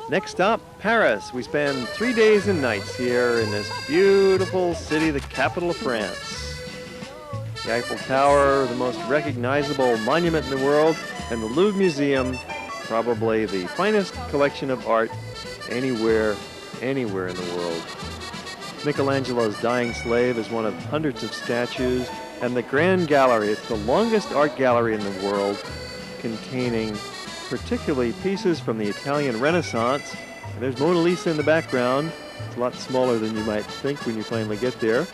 Next stop, Paris. We spend 3 days and nights here in this beautiful city, the capital of France. The Eiffel Tower, the most recognizable monument in the world, and the Louvre Museum, probably the finest collection of art anywhere in the world. Michelangelo's Dying Slave is one of hundreds of statues, and the Grand Gallery, it's the longest art gallery in the world, containing particularly pieces from the Italian Renaissance. And there's Mona Lisa in the background. It's a lot smaller than you might think when you finally get there.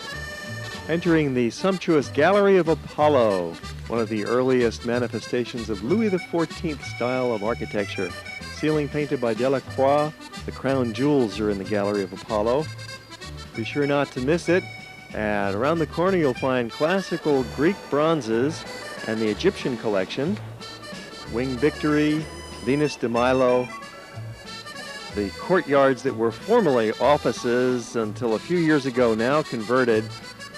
Entering the sumptuous Gallery of Apollo, one of the earliest manifestations of Louis XIV style of architecture. Ceiling painted by Delacroix. The crown jewels are in the Gallery of Apollo. Be sure not to miss it. And around the corner you'll find classical Greek bronzes and the Egyptian collection. Winged Victory, Venus de Milo, the courtyards that were formerly offices until a few years ago now converted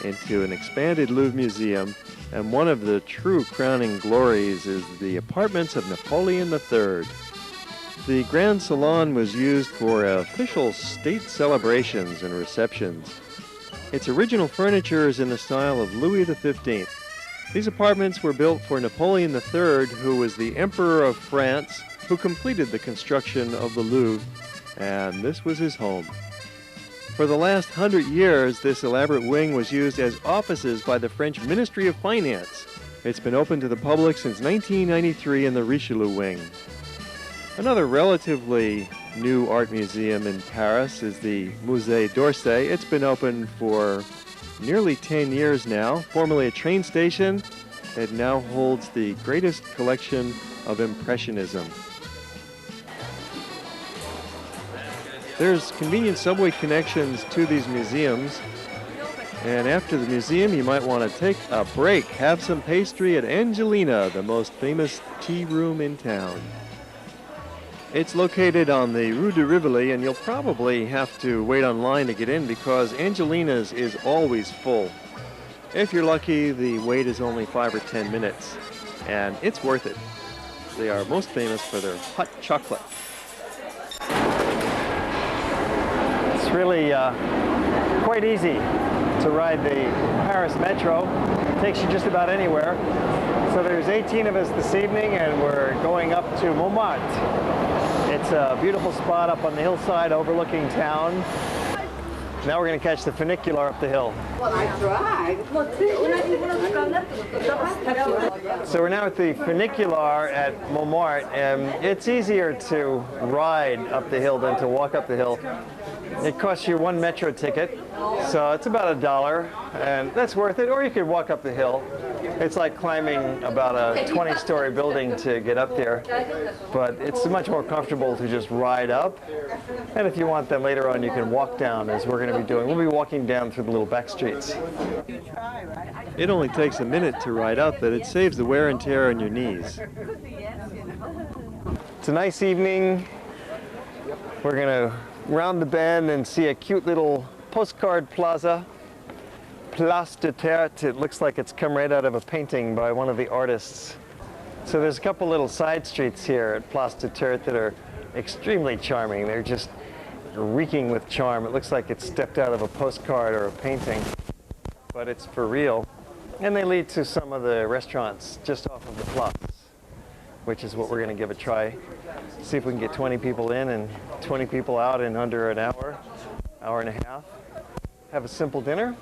into an expanded Louvre Museum, and one of the true crowning glories is the apartments of Napoleon III. The Grand Salon was used for official state celebrations and receptions. Its original furniture is in the style of Louis XV. These apartments were built for Napoleon III, who was the Emperor of France, who completed the construction of the Louvre, and this was his home. For the last 100 years, this elaborate wing was used as offices by the French Ministry of Finance. It's been open to the public since 1993 in the Richelieu wing. Another relatively new art museum in Paris is the Musée d'Orsay. It's been open for nearly 10 years now. Formerly a train station, it now holds the greatest collection of Impressionism. There's convenient subway connections to these museums, and after the museum you might want to take a break, have some pastry at Angelina, the most famous tea room in town. It's located on the Rue de Rivoli, and you'll probably have to wait online to get in because Angelina's is always full. If you're lucky, the wait is only 5 or 10 minutes, and it's worth it. They are most famous for their hot chocolate. It's really quite easy to ride the Paris Metro. It takes you just about anywhere. So there's 18 of us this evening, and we're going up to Montmartre. It's a beautiful spot up on the hillside overlooking town. Now we're going to catch the funicular up the hill. So we're now at the funicular at Montmartre, and it's easier to ride up the hill than to walk up the hill. It costs you 1 metro ticket, so it's about $1, and that's worth it. Or you could walk up the hill. It's like climbing about a 20-story building to get up there, but it's much more comfortable to just ride up. And if you want, then later on you can walk down, as we're going to be doing. We'll be walking down through the little back streets. It only takes a minute to ride up, but it saves the wear and tear on your knees. It's a nice evening. We're going to round the bend and see a cute little postcard plaza. Place de Terre. It looks like it's come right out of a painting by one of the artists. So there's a couple little side streets here at Place de Terre that are extremely charming. They're just reeking with charm. It looks like it's stepped out of a postcard or a painting, but it's for real. And they lead to some of the restaurants just off of the Place, which is what we're going to give a try. See if we can get 20 people in and 20 people out in under an hour, hour and a half. Have a simple dinner.